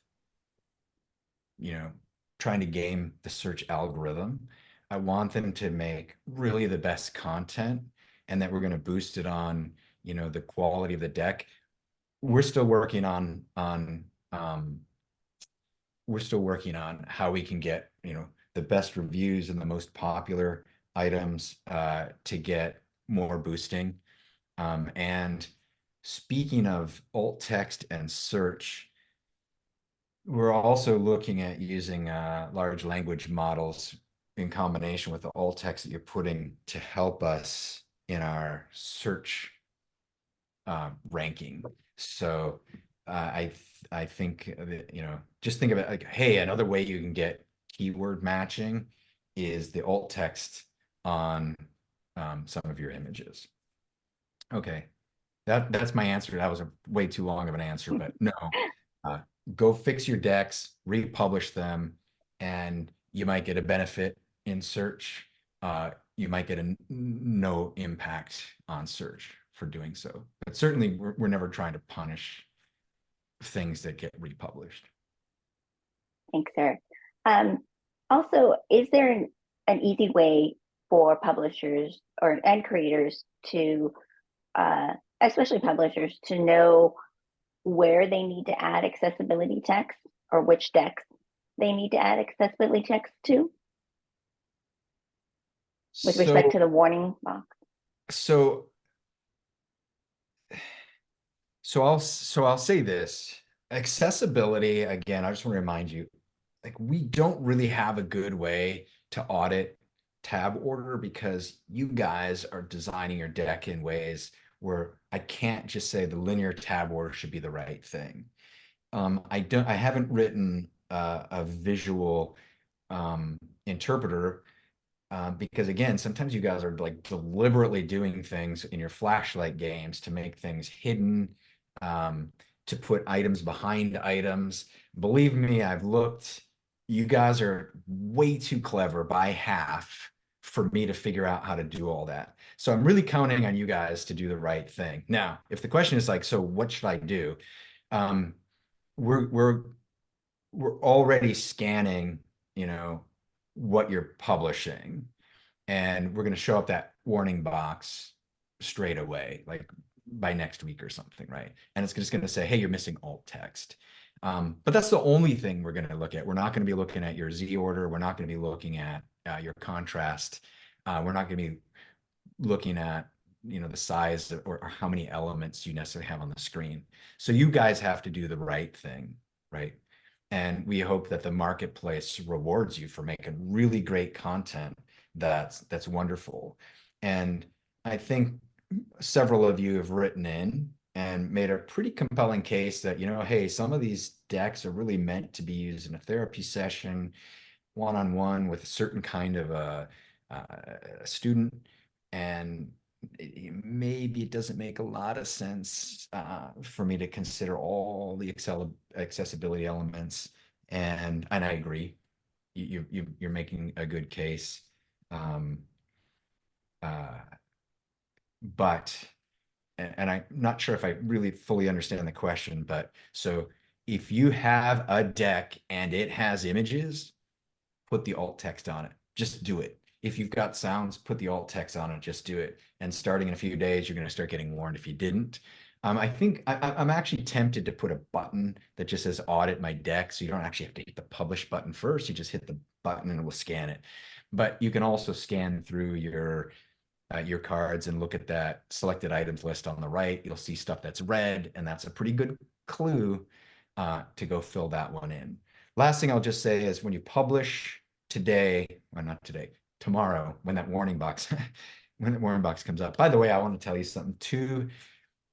trying to game the search algorithm. I want them to make really the best content and that we're going to boost it on, the quality of the deck. We're still working on how we can get, the best reviews and the most popular items to get more boosting. And speaking of alt text and search, we're also looking at using large language models in combination with the alt text that you're putting to help us in our search ranking. So I think that, just think of it like, hey, another way you can get keyword matching is the alt text on some of your images. Okay, that's my answer. That was a way too long of an answer, but no. Go fix your decks, republish them, and you might get a benefit in search. You might get no impact on search for doing so. But certainly, we're never trying to punish things that get republished. Thanks, Eric. Also, is there an easy way for publishers and creators to, especially publishers, to know where they need to add accessibility text or which decks they need to add accessibility text to with respect to the warning box? So I'll say this. Accessibility, again, I just want to remind you, like we don't really have a good way to audit tab order because you guys are designing your deck in ways where I can't just say the linear tab order should be the right thing. I haven't written a visual interpreter because again, sometimes you guys are like deliberately doing things in your flashlight games to make things hidden, to put items behind items. Believe me, I've looked. You guys are way too clever by half for me to figure out how to do all that. So I'm really counting on you guys to do the right thing. Now, if the question is like, so what should I do? Um, we're we're already scanning, you know, what you're publishing, and we're going to show up that warning box straight away, like by next week or something, right? And it's just going to say, hey, you're missing alt text. But that's the only thing we're going to look at. We're not going to be looking at your Z order. We're not going to be looking at your contrast. We're not going to be looking at, you know, the size or how many elements you necessarily have on the screen. So you guys have to do the right thing, right? And we hope that the marketplace rewards you for making really great content that's wonderful. And I think several of you have written in and made a pretty compelling case that, you know, hey, some of these decks are really meant to be used in a therapy session, one-on-one with a certain kind of a student. And maybe it doesn't make a lot of sense for me to consider all the accessibility elements. And I agree, you're making a good case. Um, uh, but and I'm not sure if I really fully understand the question, but so if you have a deck and it has images, put the alt text on it. Just do it. If you've got sounds, put the alt text on it. Just do it. And starting in a few days, you're going to start getting warned if you didn't. I think I'm actually tempted to put a button that just says audit my deck. So you don't actually have to hit the publish button first. You just hit the button and it will scan it. But you can also scan through your cards and look at that selected items list on the right. You'll see stuff that's red, and that's a pretty good clue to go fill that one in. Last thing I'll just say is when you publish today, or not today, tomorrow, when that warning box, when the warning box comes up. By the way, I want to tell you something too.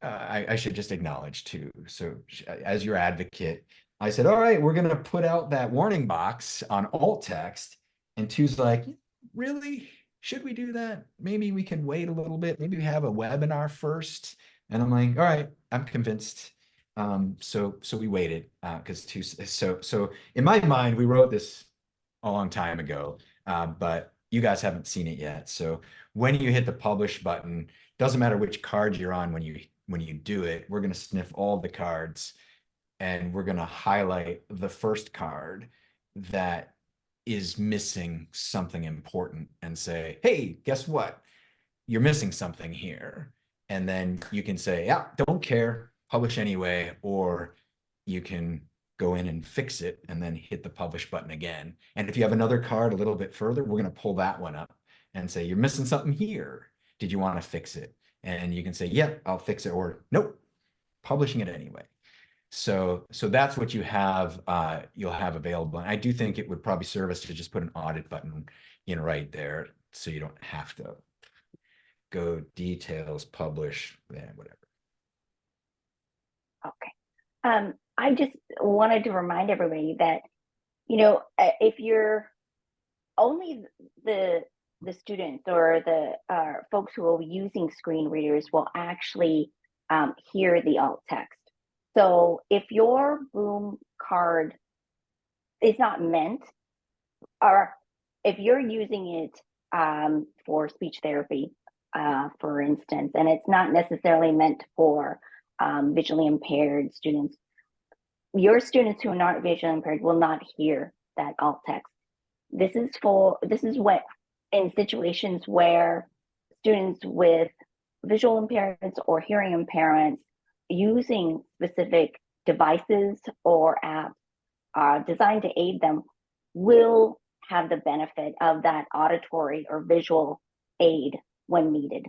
I should just acknowledge too. So as your advocate, I said, all right, we're going to put out that warning box on alt text. And Tu's like, really? Should we do that? Maybe we can wait a little bit. Maybe we have a webinar first. And I'm like, all right, I'm convinced. So we waited because so in my mind, we wrote this a long time ago, but you guys haven't seen it yet. So when you hit the publish button, doesn't matter which card you're on when you do it, we're going to sniff all the cards and we're going to highlight the first card that is missing something important and say, hey, guess what? You're missing something here. And then you can say, yeah, don't care, publish anyway, or you can go in and fix it and then hit the publish button again. And if you have another card a little bit further, we're going to pull that one up and say, you're missing something here. Did you want to fix it? And you can say, yep, I'll fix it, or nope, publishing it anyway. So that's what you have, you'll have available. And I do think it would probably serve us to just put an audit button in right there so you don't have to go details, publish, whatever. Okay. I just wanted to remind everybody that, you know, if you're only the students or the folks who will be using screen readers will actually hear the alt text. So if your Boom card is not meant, or if you're using it for speech therapy, for instance, and it's not necessarily meant for visually impaired students, your students who are not visually impaired will not hear that alt text. This is what in situations where students with visual impairments or hearing impairments using specific devices or apps designed to aid them will have the benefit of that auditory or visual aid when needed.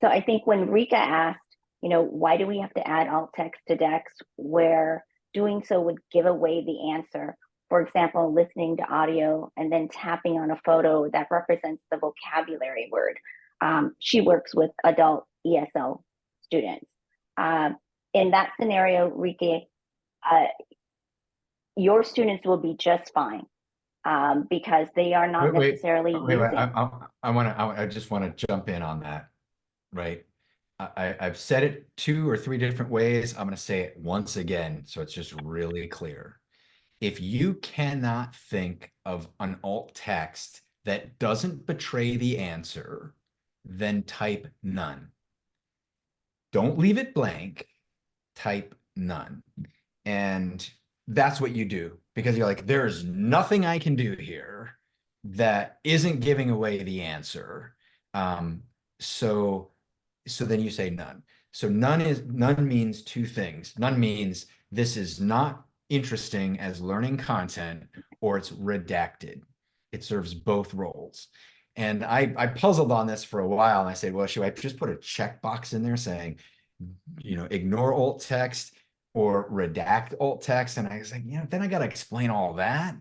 So I think when Rika asked, you know, why do we have to add alt text to decks where doing so would give away the answer. For example, listening to audio and then tapping on a photo that represents the vocabulary word. She works with adult ESL students. In that scenario, Rike, your students will be just fine because they are not necessarily wait, using. I just want to jump in on that, right? I've said it 2 or 3 different ways. I'm going to say it once again, so it's just really clear. If you cannot think of an alt text that doesn't betray the answer, then type none. Don't leave it blank, type none. And that's what you do, because you're like, there's nothing I can do here that isn't giving away the answer. So then you say none. So none means 2 things. None means this is not interesting as learning content, or it's redacted. It serves both roles. And I puzzled on this for a while, and I said, well, should I just put a checkbox in there saying, ignore alt text or redact alt text? And I was like, then I got to explain all that.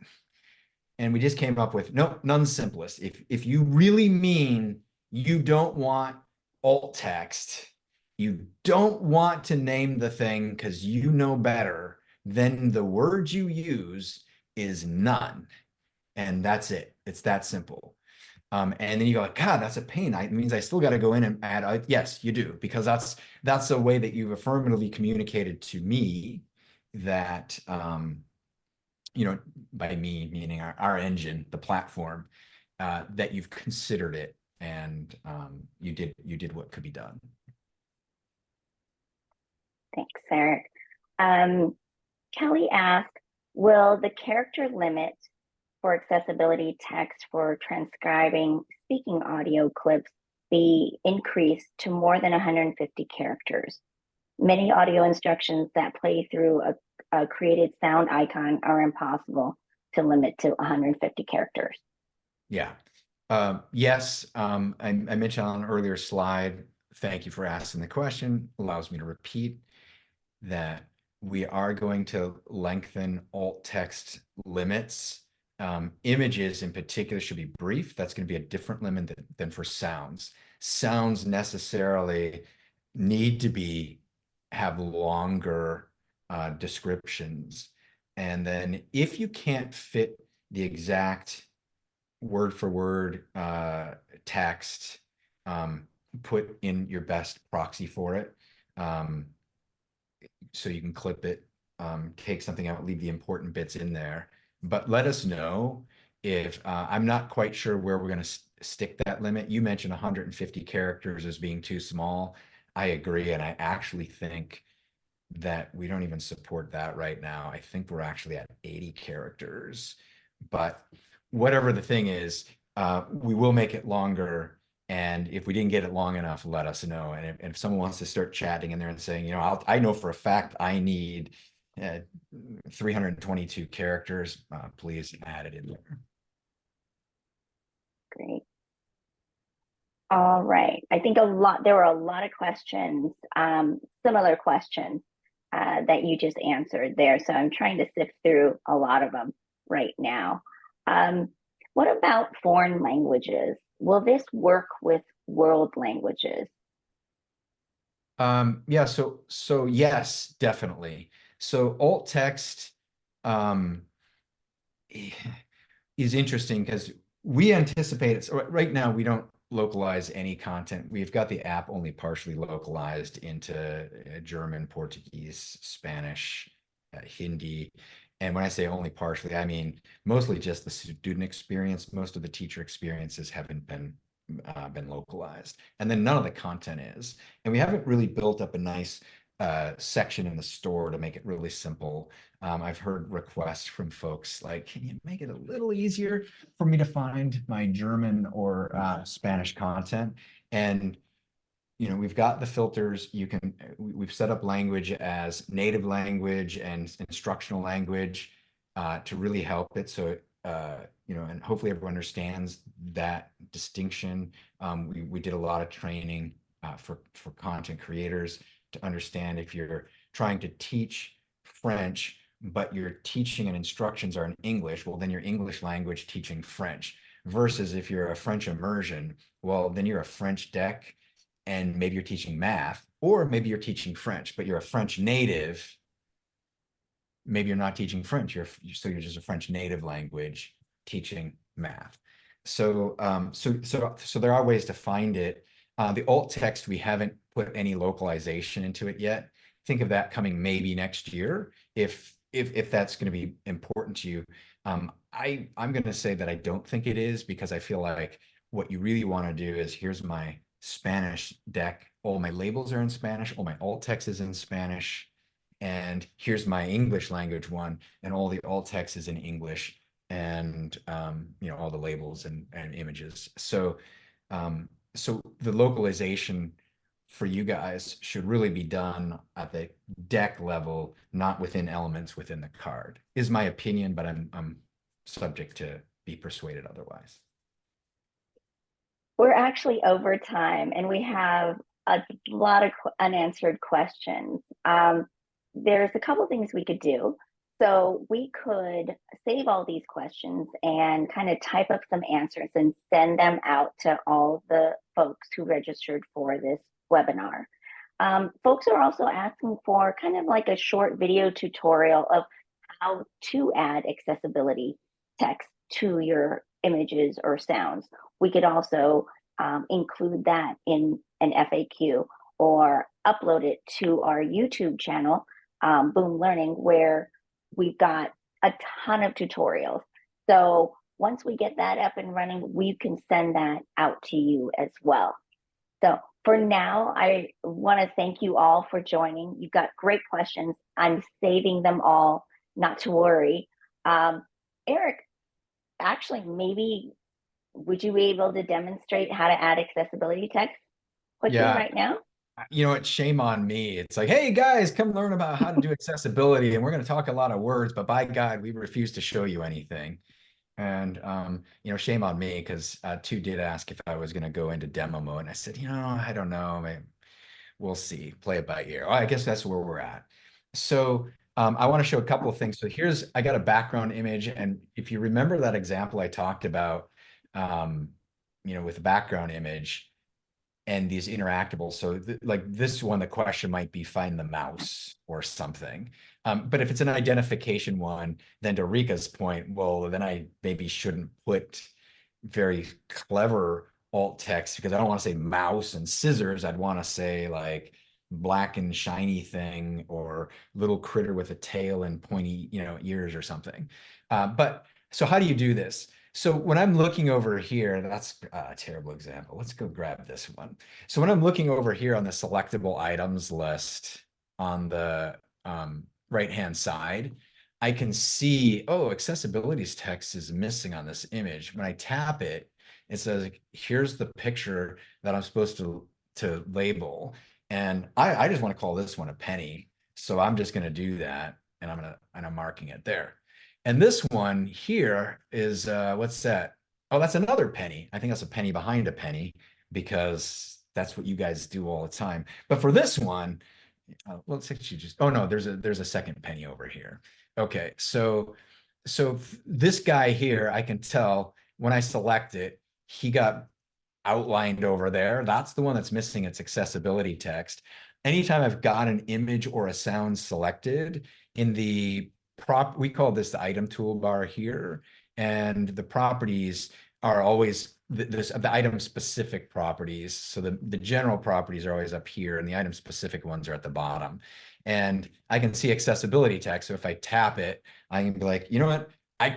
And we just came up with, nope, none's simplest. If you really mean you don't want alt text, you don't want to name the thing because you know better, then the word you use is none. And that's it. It's that simple. And then you go like, God, that's a pain. It means I still got to go in and add. Yes, you do, because that's a way that you've affirmatively communicated to me that, by me meaning our engine, the platform, that you've considered it, and you did what could be done. Thanks, Eric. Kelly asked, will the character limit for accessibility text for transcribing speaking audio clips be increased to more than 150 characters? Many audio instructions that play through a created sound icon are impossible to limit to 150 characters. Yeah. Yes. I mentioned on an earlier slide, thank you for asking the question, allows me to repeat that we are going to lengthen alt text limits. Images in particular should be brief. That's going to be a different limit than for sounds. Sounds necessarily need to have longer descriptions. And then if you can't fit the exact word for word text, put in your best proxy for it. So you can clip it, take something out, leave the important bits in there. But let us know if I'm not quite sure where we're going to stick that limit. You mentioned 150 characters as being too small. I agree. And I actually think that we don't even support that right now. I think we're actually at 80 characters. But whatever the thing is, we will make it longer. And if we didn't get it long enough, let us know. And if someone wants to start chatting in there and saying, I know for a fact I need 322 characters, please add it in there. Great. All right. I think there were a lot of questions, similar questions that you just answered there. So I'm trying to sift through a lot of them right now. What about foreign languages? Will this work with world languages? Yeah, so yes, definitely. So alt text is interesting because we anticipate it. So right now, we don't localize any content. We've got the app only partially localized into German, Portuguese, Spanish, Hindi. And when I say only partially, I mean mostly just the student experience. Most of the teacher experiences haven't been localized, and then none of the content is. And we haven't really built up a nice section in the store to make it really simple. I've heard requests from folks like, can you make it a little easier for me to find my German or Spanish content? And we've got the filters. We've set up language as native language and instructional language to really help it. So, and hopefully everyone understands that distinction. We did a lot of training for content creators to understand if you're trying to teach French but your teaching and instructions are in English, well, then your English language teaching French. Versus if you're a French immersion, well, then you're a French deck and maybe you're teaching math, or maybe you're teaching French, but you're a French native. Maybe you're not teaching French. You're just a French native language teaching math. So so there are ways to find it. The alt text, we haven't put any localization into it yet. Think of that coming maybe next year if that's going to be important to you. I'm going to say that I don't think it is, because I feel like what you really want to do is, here's my Spanish deck. All my labels are in Spanish. All my alt text is in Spanish. And here's my English language one, and all the alt text is in English, and all the labels and images. So so the localization for you guys should really be done at the deck level, not within elements within the card, is my opinion, but I'm subject to be persuaded otherwise. We're actually over time, and we have a lot of unanswered questions. There's a couple things we could do. So we could save all these questions and kind of type up some answers and send them out to all the folks who registered for this webinar. Folks are also asking for kind of like a short video tutorial of how to add accessibility text to your images or sounds. We could also include that in an FAQ or upload it to our YouTube channel, Boom Learning, where we've got a ton of tutorials. So once we get that up and running, we can send that out to you as well. So for now, I want to thank you all for joining. You've got great questions. I'm saving them all, not to worry. Eric, actually, maybe would you be able to demonstrate how to add accessibility text quickly right now? You know what? Shame on me. It's like, hey guys, come learn about how to do accessibility, and we're going to talk a lot of words, but by God, we refuse to show you anything. And shame on me, because Tu did ask if I was going to go into demo mode, and I said, I don't know, maybe we'll see, play it by ear. I guess that's where we're at. So I want to show a couple of things. So I got a background image, and if you remember that example I talked about, with the background image and these interactables. So like this one, the question might be find the mouse or something. But if it's an identification one, then to Rika's point, well, then I maybe shouldn't put very clever alt text, because I don't want to say mouse and scissors. I'd want to say like black and shiny thing, or little critter with a tail and pointy, ears or something. But so how do you do this? So when I'm looking over here, that's a terrible example. Let's go grab this one. So when I'm looking over here on the selectable items list on the right-hand side, I can see, oh, accessibility's text is missing on this image. When I tap it, it says, here's the picture that I'm supposed to label. And I just want to call this one a penny. So I'm just going to do that, and I'm marking it there. And this one here is, what's that? Oh, that's another penny. I think that's a penny behind a penny, because that's what you guys do all the time. But for this one, let's actually just, oh no, there's a second penny over here. Okay, so this guy here, I can tell when I select it, he got outlined over there. That's the one that's missing its accessibility text. Anytime I've got an image or a sound selected in the we call this the item toolbar here, and the properties are always the item specific properties. So the general properties are always up here, and the item specific ones are at the bottom. And I can see accessibility text. So if I tap it, I can be like, you know what? I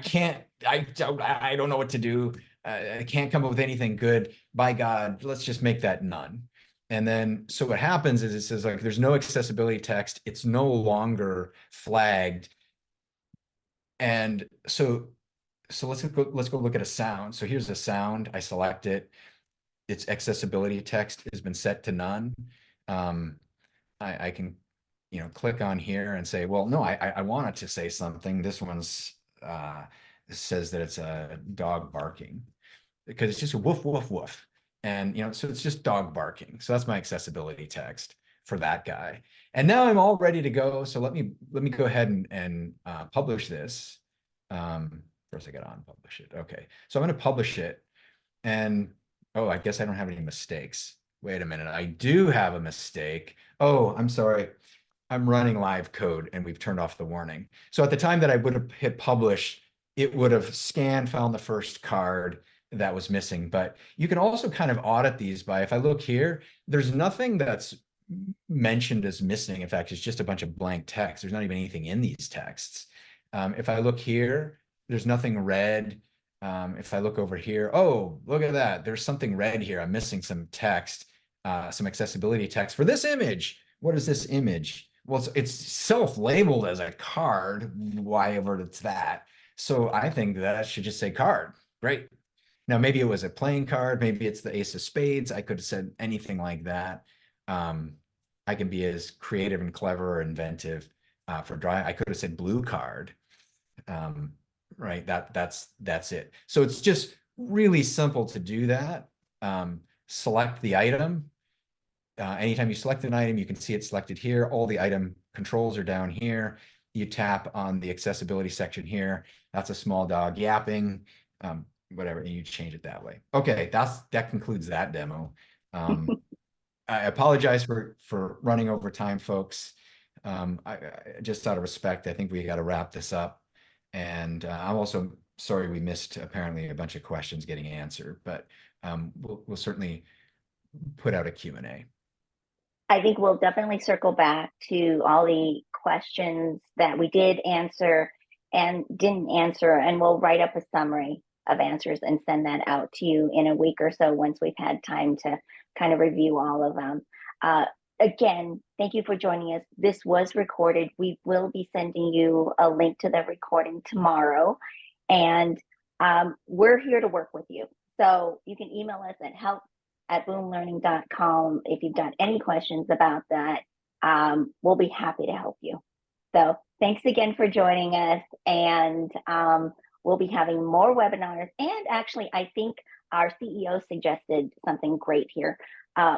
don't know what to do. I can't come up with anything good. By God, let's just make that none. And then, so what happens is it says like, there's no accessibility text. It's no longer flagged. And so let's go look at a sound. So here's a sound. I select it. Its accessibility text has been set to none. I can, click on here and say, well, no, I want it to say something. This one's says that it's a dog barking, because it's just a woof, woof, woof. And, so it's just dog barking. So that's my accessibility text. for that guy. And now I'm all ready to go. So let me go ahead and publish this. First I got to unpublish it. Okay, so I'm going to publish it. And oh, I guess I don't have any mistakes. Wait a minute, I do have a mistake. Oh, I'm sorry. I'm running live code and we've turned off the warning. So at the time that I would have hit publish, it would have scanned, found the first card that was missing. But you can also kind of audit these by, if I look here, there's nothing that's mentioned as missing. In fact, it's just a bunch of blank text. There's not even anything in these texts. If I look here, there's nothing red. If I look over here, oh, look at that. There's something red here. I'm missing some text, some accessibility text for this image. What is this image? Well, it's self-labeled as a card, why ever it's that. So I think that should just say card. Great. Now, maybe it was a playing card. Maybe it's the ace of spades. I could have said anything like that. I can be as creative and clever or inventive for drawing. I could have said blue card. Right, that's it. So it's just really simple to do that. Select the item. Anytime you select an item, you can see it selected here. All the item controls are down here. You tap on the accessibility section here. That's a small dog yapping, whatever, and you change it that way. Okay, that concludes that demo. I apologize for running over time, folks. I just out of respect, I think we got to wrap this up. And I'm also sorry we missed apparently a bunch of questions getting answered, but we'll certainly put out a Q&A. I think we'll definitely circle back to all the questions that we did answer and didn't answer, and we'll write up a summary of answers and send that out to you in a week or so once we've had time to kind of review all of them. Again, thank you for joining us. This was recorded. We will be sending you a link to the recording tomorrow, and we're here to work with you. So you can email us at help@boomlearning.com if you've got any questions about that. We'll be happy to help you. So thanks again for joining us, and we'll be having more webinars. And actually, I think our CEO suggested something great here.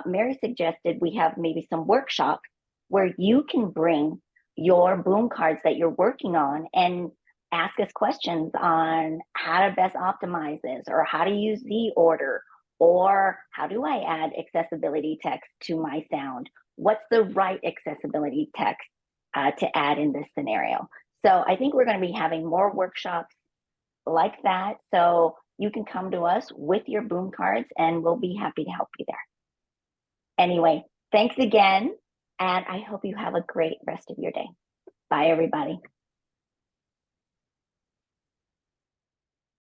Mary suggested we have maybe some workshops where you can bring your boom cards that you're working on and ask us questions on how to best optimize this, or how to use the order, or how do I add accessibility text to my sound? What's the right accessibility text to add in this scenario? So I think we're going to be having more workshops like that. So you can come to us with your boom cards and we'll be happy to help you there. Anyway, thanks again. And I hope you have a great rest of your day. Bye, everybody.